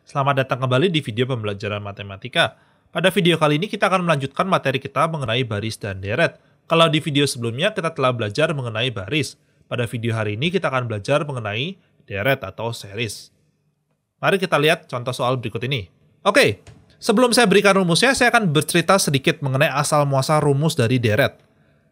Selamat datang kembali di video pembelajaran matematika. Pada video kali ini kita akan melanjutkan materi kita mengenai baris dan deret. Kalau di video sebelumnya kita telah belajar mengenai baris. Pada video hari ini kita akan belajar mengenai deret atau series. Mari kita lihat contoh soal berikut ini. Oke, sebelum saya berikan rumusnya, saya akan bercerita sedikit mengenai asal-muasal rumus dari deret.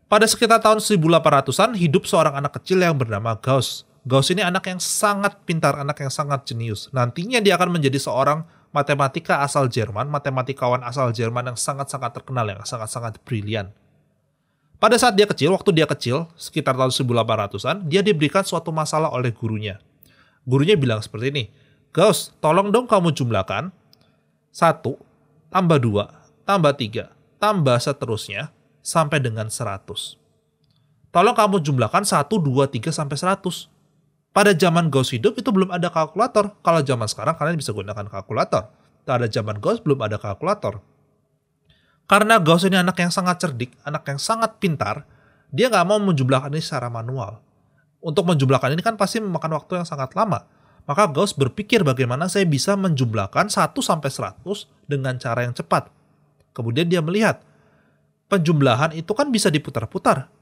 Pada sekitar tahun 1800-an, hidup seorang anak kecil yang bernama Gauss. Gauss ini anak yang sangat pintar, anak yang sangat jenius. Nantinya dia akan menjadi seorang matematika asal Jerman, matematikawan asal Jerman yang sangat-sangat terkenal, yang sangat-sangat brilian. Pada saat dia kecil, waktu dia kecil, sekitar tahun 1800-an, dia diberikan suatu masalah oleh gurunya. Gurunya bilang seperti ini, Gauss, tolong dong kamu jumlahkan 1, tambah 2, tambah 3, tambah seterusnya, sampai dengan 100. Tolong kamu jumlahkan 1, 2, 3, sampai 100. Pada zaman Gauss hidup itu belum ada kalkulator. Kalau zaman sekarang kalian bisa gunakan kalkulator. Pada zaman Gauss belum ada kalkulator. Karena Gauss ini anak yang sangat cerdik, anak yang sangat pintar, dia nggak mau menjumlahkan ini secara manual. Untuk menjumlahkan ini kan pasti memakan waktu yang sangat lama. Maka Gauss berpikir bagaimana saya bisa menjumlahkan 1 sampai 100 dengan cara yang cepat. Kemudian dia melihat, penjumlahan itu kan bisa diputar-putar.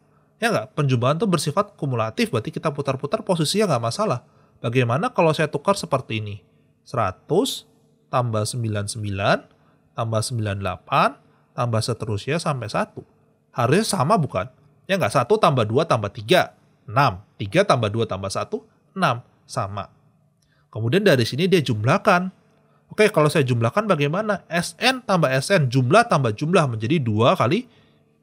Ya nggak? Penjumlahan itu bersifat kumulatif, berarti kita putar-putar posisinya nggak masalah. Bagaimana kalau saya tukar seperti ini? 100 tambah 99 tambah 98 tambah seterusnya sampai 1. Harusnya sama bukan? Ya nggak? 1 tambah 2 tambah 3, 6. 3 tambah 2 tambah 1, 6. Sama. Kemudian dari sini dia jumlahkan. Oke, kalau saya jumlahkan bagaimana? Sn tambah Sn, jumlah tambah jumlah menjadi 2 kali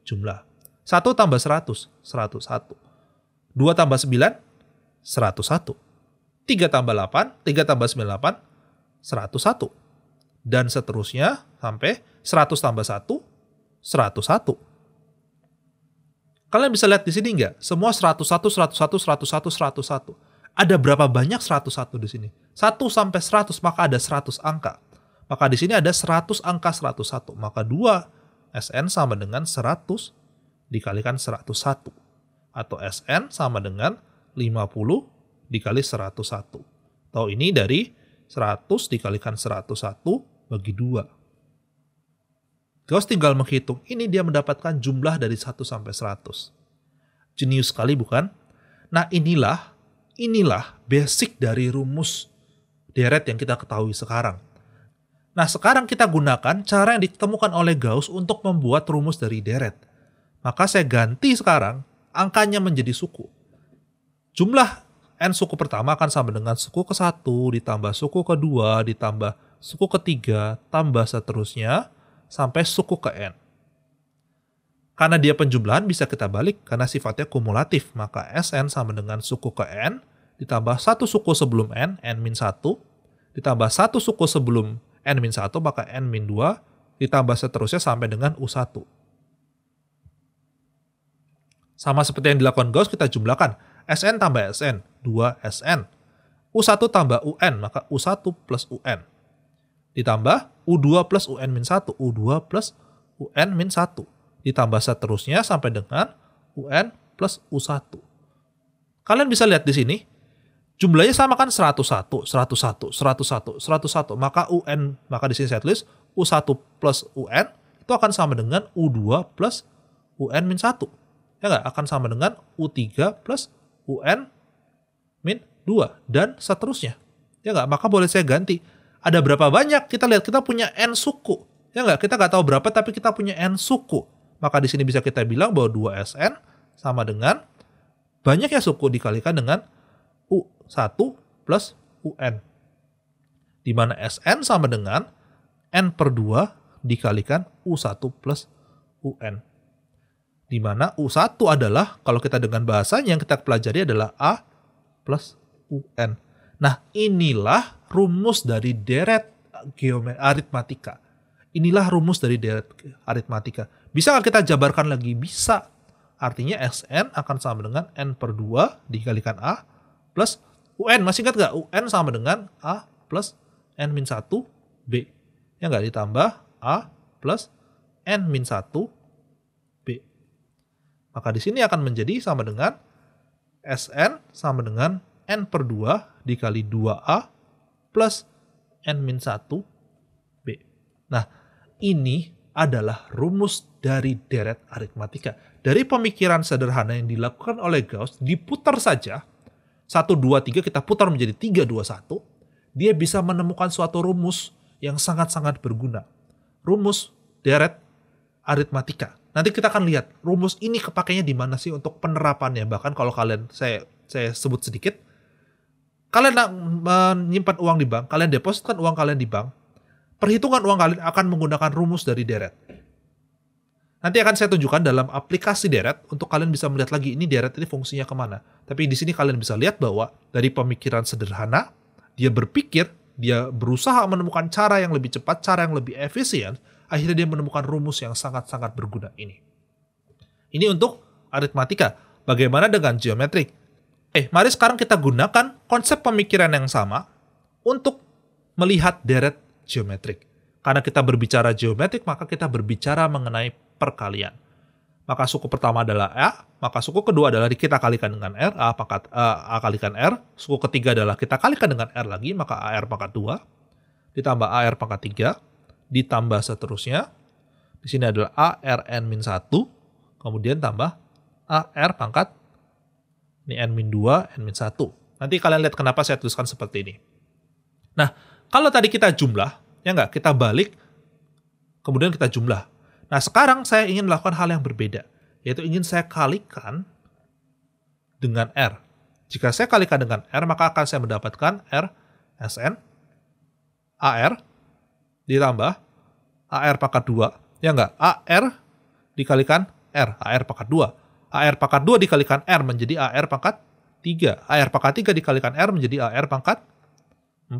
jumlah. 1 tambah 100, 101. 2 tambah 9, 101. 3 tambah 8, 3 tambah 98, 101. Dan seterusnya sampai 100 tambah 1, 101. Kalian bisa lihat di sini nggak? Semua 101, 101, 101, 101. Ada berapa banyak 101 di sini? 1 sampai 100, maka ada 100 angka. Maka di sini ada 100 angka 101. Maka 2 Sn sama dengan 100 dikalikan 101. Atau Sn sama dengan 50 dikali 101. Atau ini dari 100 dikalikan 101 bagi 2. Gauss tinggal menghitung. Ini dia mendapatkan jumlah dari 1 sampai 100. Jenius sekali bukan? Nah inilah basic dari rumus deret yang kita ketahui sekarang. Nah sekarang kita gunakan cara yang ditemukan oleh Gauss untuk membuat rumus dari deret. Maka saya ganti sekarang angkanya menjadi suku. Jumlah n suku pertama akan sama dengan suku ke-1 ditambah suku ke-2 ditambah suku ke-3 tambah seterusnya sampai suku ke-n. Karena dia penjumlahan bisa kita balik karena sifatnya kumulatif. Maka Sn sama dengan suku ke-n ditambah 1 suku sebelum n-1 ditambah 1 suku sebelum n-1 maka n-2 ditambah seterusnya sampai dengan U1. Sama seperti yang dilakukan Gauss, kita jumlahkan. Sn tambah Sn, 2 Sn. U1 tambah Un, maka U1 plus Un. Ditambah U2 plus Un-1, U2 plus Un-1. Ditambah seterusnya sampai dengan Un plus U1. Kalian bisa lihat di sini, jumlahnya sama kan 101, 101, 101, 101. Maka di sini saya tulis U1 plus Un, itu akan sama dengan U2 plus Un-1. Ya nggak? Akan sama dengan U3 plus UN-2 dan seterusnya. Ya nggak? Maka boleh saya ganti. Ada berapa banyak? Kita lihat, kita punya N suku. Ya nggak? Kita nggak tahu berapa, tapi kita punya N suku. Maka di sini bisa kita bilang bahwa 2SN sama dengan banyaknya suku dikalikan dengan U1 plus UN. Di mana SN sama dengan N per 2 dikalikan U1 plus UN. Di mana U1 adalah, kalau kita dengan bahasanya yang kita pelajari adalah A plus UN. Nah inilah rumus dari deret aritmatika. Inilah rumus dari deret aritmatika. Bisa nggak kita jabarkan lagi? Bisa. Artinya Sn akan sama dengan N per 2 dikalikan A plus UN. Masih ingat nggak? UN sama dengan A plus N-1 B. Ya nggak? Ditambah A plus N-1 B. Maka di sini akan menjadi sama dengan Sn sama dengan N per 2 dikali 2A plus N-1 B. Nah, ini adalah rumus dari deret aritmatika. Dari pemikiran sederhana yang dilakukan oleh Gauss, diputar saja, 1, 2, 3 kita putar menjadi 3, 2, 1, dia bisa menemukan suatu rumus yang sangat-sangat berguna. Rumus deret aritmatika. Nanti kita akan lihat rumus ini kepakainya di mana sih untuk penerapannya. Bahkan kalau kalian, saya sebut sedikit, kalian menyimpan uang di bank, kalian depositkan uang kalian di bank, perhitungan uang kalian akan menggunakan rumus dari deret. Nanti akan saya tunjukkan dalam aplikasi deret untuk kalian bisa melihat lagi ini deret ini fungsinya kemana. Tapi di sini kalian bisa lihat bahwa dari pemikiran sederhana, dia berpikir, dia berusaha menemukan cara yang lebih cepat, cara yang lebih efisien, akhirnya dia menemukan rumus yang sangat-sangat berguna ini. Ini untuk aritmatika. Bagaimana dengan geometrik? Mari sekarang kita gunakan konsep pemikiran yang sama untuk melihat deret geometrik. Karena kita berbicara geometrik, maka kita berbicara mengenai perkalian. Maka suku pertama adalah A, maka suku kedua adalah kita kalikan dengan R, A kalikan R. Suku ketiga adalah kita kalikan dengan R lagi, maka AR pangkat 2, ditambah AR pangkat 3, ditambah seterusnya. Di sini adalah ARN-1, kemudian tambah AR pangkat ini N-2, N-1. Nanti kalian lihat kenapa saya tuliskan seperti ini. Nah, kalau tadi kita jumlah, ya enggak, kita balik, kemudian kita jumlah. Nah, sekarang saya ingin melakukan hal yang berbeda, yaitu ingin saya kalikan dengan R. Jika saya kalikan dengan R, maka akan saya mendapatkan R, SN, AR, ditambah AR pangkat 2. Ya enggak, AR dikalikan R, AR pangkat 2. AR pangkat 2 dikalikan R menjadi AR pangkat 3. AR pangkat 3 dikalikan R menjadi AR pangkat 4.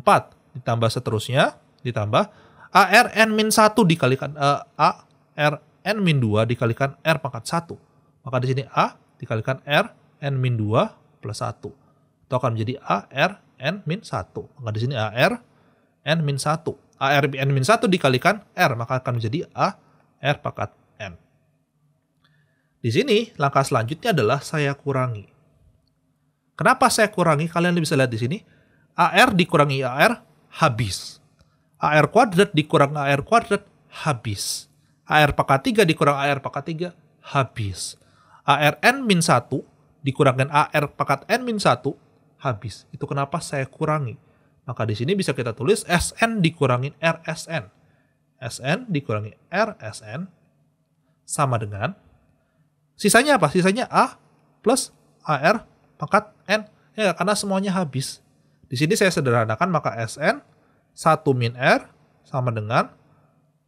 Ditambah seterusnya, ditambah AR N-1 dikalikan AR N-2 dikalikan R pangkat 1. Maka di sini A dikalikan R N-2 plus 1. Itu akan menjadi AR N-1. Maka di sini AR N-1. AR N-1 dikalikan R, maka akan menjadi AR pangkat N. Di sini, langkah selanjutnya adalah saya kurangi. Kenapa saya kurangi? Kalian bisa lihat di sini. AR dikurangi AR, habis. AR kuadrat dikurang AR kuadrat, habis. AR pangkat 3 dikurang AR pangkat 3, habis. AR N-1 dikurangkan AR pangkat N-1, habis. Itu kenapa saya kurangi. Maka di sini bisa kita tulis SN dikurangi RSN. SN dikurangi RSN sama dengan, sisanya apa? Sisanya A plus AR pangkat N. Ya, karena semuanya habis. Di sini saya sederhanakan, maka SN 1 min R sama dengan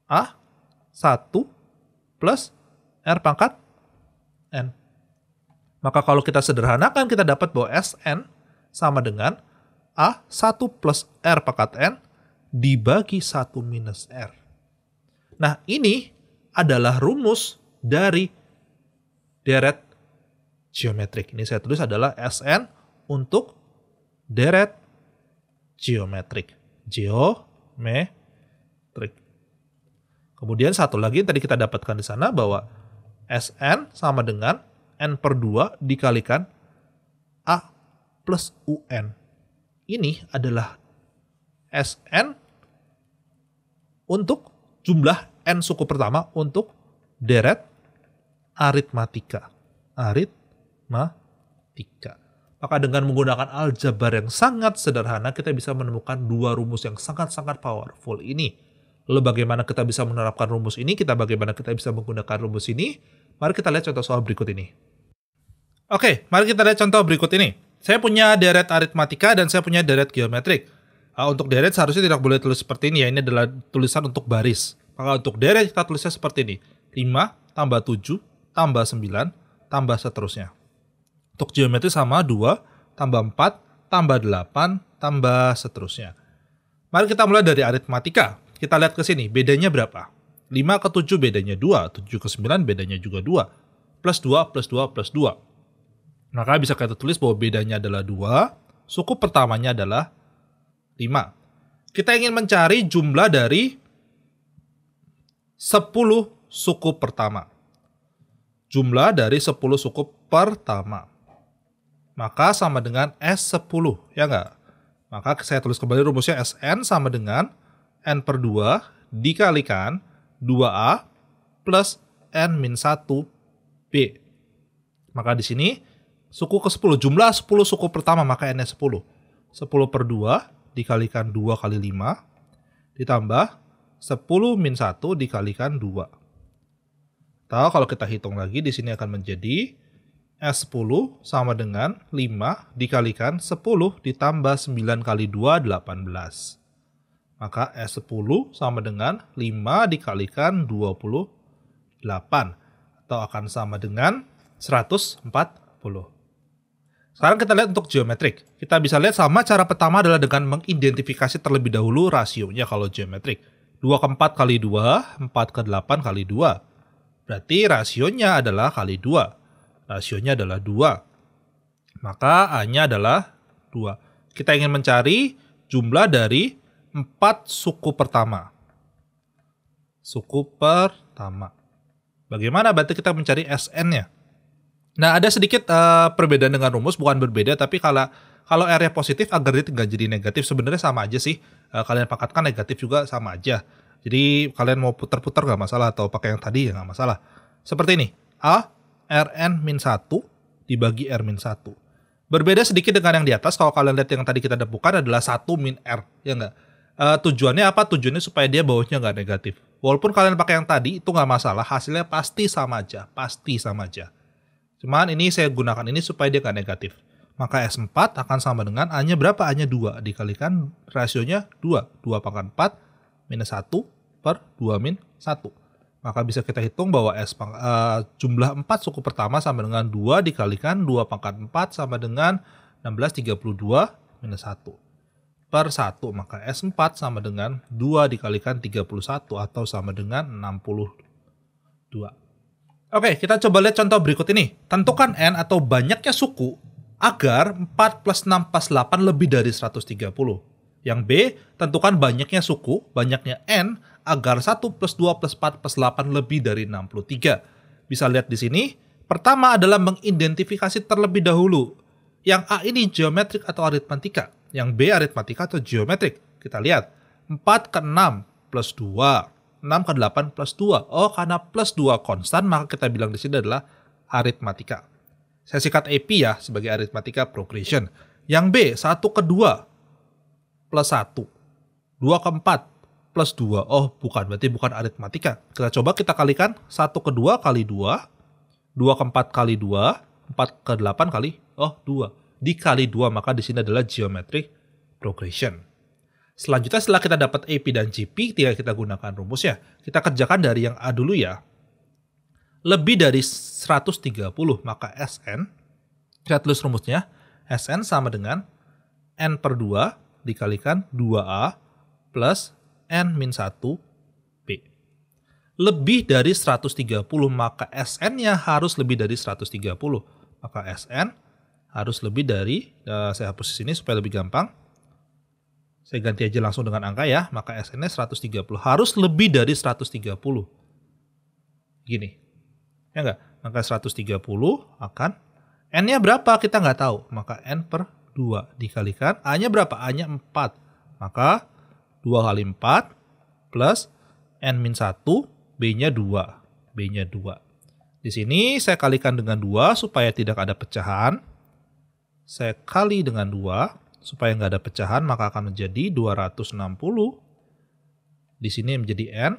A 1 plus R pangkat N. Maka kalau kita sederhanakan, kita dapat bahwa SN sama dengan A 1 plus R pangkat N dibagi 1 minus R. Nah, ini adalah rumus dari deret geometrik. Ini saya tulis adalah SN untuk deret geometrik. Geometrik. Kemudian satu lagi yang tadi kita dapatkan di sana bahwa SN sama dengan N per 2 dikalikan A plus UN. Ini adalah SN untuk jumlah N suku pertama untuk deret aritmatika. Aritmatika. Maka dengan menggunakan aljabar yang sangat sederhana, kita bisa menemukan dua rumus yang sangat-sangat powerful ini. Lalu bagaimana kita bisa menerapkan rumus ini? Bagaimana kita bisa menggunakan rumus ini? Mari kita lihat contoh soal berikut ini. Oke, mari kita lihat contoh berikut ini. Saya punya deret aritmatika dan saya punya deret geometrik. Untuk deret seharusnya tidak boleh tulis seperti ini ya. Ini adalah tulisan untuk baris. Maka untuk deret kita tulisnya seperti ini. 5 tambah 7 tambah 9 tambah seterusnya. Untuk geometri sama 2 tambah 4 tambah 8 tambah seterusnya. Mari kita mulai dari aritmatika. Kita lihat ke sini, bedanya berapa? 5 ke 7 bedanya 2, 7 ke 9 bedanya juga 2. Plus 2, plus 2, plus 2. Maka bisa kita tulis bahwa bedanya adalah 2, suku pertamanya adalah 5. Kita ingin mencari jumlah dari 10 suku pertama. Jumlah dari 10 suku pertama. Maka sama dengan S10, ya enggak? Maka saya tulis kembali rumusnya Sn sama dengan N per 2 dikalikan 2A plus N-1 B. Maka di sini suku ke-10, jumlah 10 suku pertama, maka N-nya 10. 10 per 2 dikalikan 2 kali 5, ditambah 10 min 1 dikalikan 2. Atau kalau kita hitung lagi, di sini akan menjadi S10 sama dengan 5 dikalikan 10 ditambah 9 kali 2, 18. Maka S10 sama dengan 5 dikalikan 28. Atau akan sama dengan 140. Sekarang kita lihat untuk geometrik. Kita bisa lihat sama cara pertama adalah dengan mengidentifikasi terlebih dahulu rasionya kalau geometrik. 2 ke 4 kali 2, 4 ke 8 kali 2. Berarti rasionya adalah kali 2. Rasionya adalah 2. Maka A-nya adalah 2. Kita ingin mencari jumlah dari 4 suku pertama. Suku pertama. Bagaimana berarti kita mencari Sn-nya? Nah, ada sedikit perbedaan dengan rumus, bukan berbeda, tapi kalau R-nya positif agar dia tidak jadi negatif, sebenarnya sama aja sih. Kalian pangkatkan negatif juga sama aja. Jadi kalian mau putar-putar nggak masalah, atau pakai yang tadi ya nggak masalah. Seperti ini, A, Rn min 1 dibagi R min 1. Berbeda sedikit dengan yang di atas, kalau kalian lihat yang tadi kita bukan adalah 1 min R, ya nggak? Tujuannya apa? Tujuannya supaya dia bawahnya nggak negatif. Walaupun kalian pakai yang tadi, itu nggak masalah, hasilnya pasti sama aja, pasti sama aja. Cuman ini saya gunakan ini supaya dia nggak negatif. Maka S4 akan sama dengan A-nya berapa? A-nya 2 dikalikan rasionya 2. 2 pangkat 4 minus 1 per 2 min 1. Maka bisa kita hitung bahwa jumlah 4 suku pertama sama dengan 2 dikalikan 2 pangkat 4 sama dengan 1632 minus 1 per 1. Maka S4 sama dengan 2 dikalikan 31 atau sama dengan 62. Oke, kita coba lihat contoh berikut ini. Tentukan N atau banyaknya suku agar 4 plus 6 plus 8 lebih dari 130. Yang B, tentukan banyaknya suku, banyaknya N, agar 1 plus 2 plus 4 plus 8 lebih dari 63. Bisa lihat di sini, pertama adalah mengidentifikasi terlebih dahulu. Yang A ini geometrik atau aritmatika, yang B aritmatika atau geometrik. Kita lihat, 4 ke 6 plus 2. 6 ke 8 plus 2. Oh, karena plus 2 konstan, maka kita bilang di sini adalah aritmatika. Saya sikat AP ya, sebagai aritmatika progression. Yang B, 1 ke 2 plus 1. 2 ke 4 plus 2. Oh, bukan, berarti bukan aritmatika. Kita coba kita kalikan 1 ke 2 kali 2. 2 ke 4 kali 2. 4 ke 8 kali, 2. Dikali 2, maka di sini adalah geometric progression. Selanjutnya setelah kita dapat AP dan GP, tinggal kita gunakan rumusnya. Kita kerjakan dari yang A dulu ya. Lebih dari 130, maka Sn, kita tulis rumusnya, Sn sama dengan N per 2 dikalikan 2A plus N min 1 B. Lebih dari 130, maka Sn-nya harus lebih dari 130. Maka Sn harus lebih dari, saya hapus di sini supaya lebih gampang. Saya ganti aja langsung dengan angka ya, maka Sn-nya 130. Harus lebih dari 130. Gini. Ya enggak? Maka 130 akan, N-nya berapa? Kita nggak tahu. Maka N per 2 dikalikan, A-nya berapa? A-nya 4. Maka 2 kali 4 plus N min 1, B-nya 2. B-nya 2. Di sini saya kalikan dengan 2 supaya tidak ada pecahan. Saya kali dengan 2. Supaya nggak ada pecahan, maka akan menjadi 260. Di sini menjadi N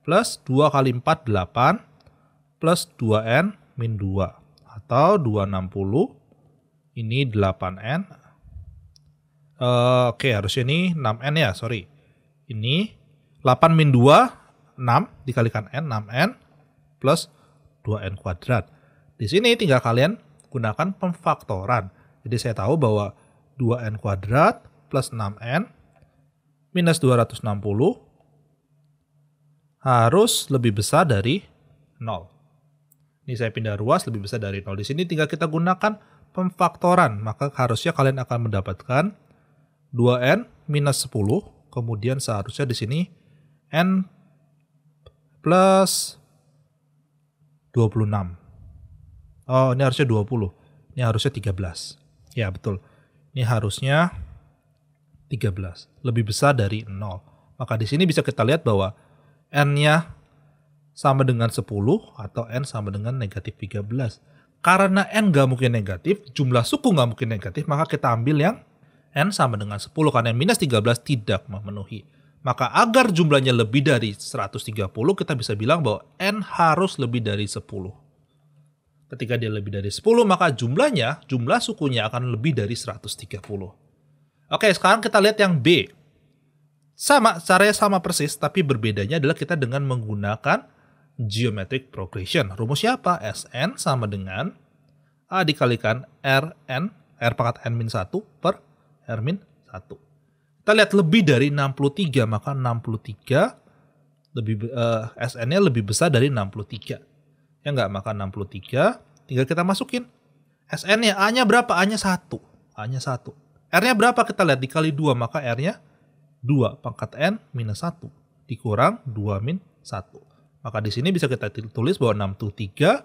plus 2 kali 4, 8 plus 2N min 2. Atau 260, ini 8N. Oke, harusnya ini 6N ya, sorry. Ini 8 min 2, 6 dikalikan N, 6N plus 2N kuadrat. Di sini tinggal kalian gunakan pemfaktoran. Jadi saya tahu bahwa 2N kuadrat plus 6N minus 260 harus lebih besar dari 0. Ini saya pindah ruas, lebih besar dari 0. Di sini tinggal kita gunakan pemfaktoran. Maka harusnya kalian akan mendapatkan 2N minus 10. Kemudian seharusnya di sini N plus 26. Oh, ini harusnya 20. Ini harusnya 13. Ya, betul. Ini harusnya 13. Lebih besar dari 0. Maka di sini bisa kita lihat bahwa n-nya sama dengan 10 atau n sama dengan negatif 13. Karena n nggak mungkin negatif, jumlah suku nggak mungkin negatif, maka kita ambil yang n sama dengan 10 karena minus 13 tidak memenuhi. Maka agar jumlahnya lebih dari 130, kita bisa bilang bahwa n harus lebih dari 10. Ketika dia lebih dari 10, maka jumlah sukunya akan lebih dari 130. Oke, sekarang kita lihat yang B. Sama, caranya sama persis, tapi berbedanya adalah kita dengan menggunakan geometric progression. Rumusnya apa? Sn sama dengan A dikalikan Rn, R pangkat n-1 per R-1. Kita lihat lebih dari 63, maka 63 Sn-nya lebih besar dari 63. Ya enggak, maka 63 tinggal kita masukin. Sn-nya, A-nya berapa? A-nya 1. A-nya 1. R-nya berapa? Kita lihat dikali 2, maka R-nya 2 pangkat n minus 1 dikurang 2 min 1. Maka di sini bisa kita tulis bahwa 63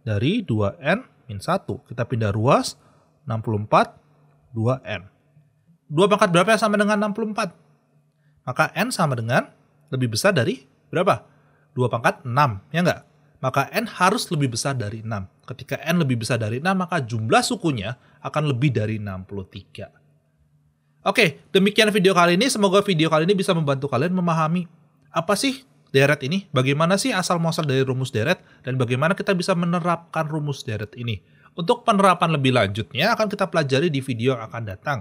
dari 2n min 1. Kita pindah ruas, 64 2n. 2 pangkat berapa yang sama dengan 64? Maka n sama dengan lebih besar dari berapa? 2 pangkat 6, ya enggak? Maka n harus lebih besar dari 6. Ketika n lebih besar dari 6, maka jumlah sukunya akan lebih dari 63. Oke, demikian video kali ini. Semoga video kali ini bisa membantu kalian memahami apa sih deret ini, bagaimana sih asal-muasal dari rumus deret, dan bagaimana kita bisa menerapkan rumus deret ini. Untuk penerapan lebih lanjutnya akan kita pelajari di video yang akan datang.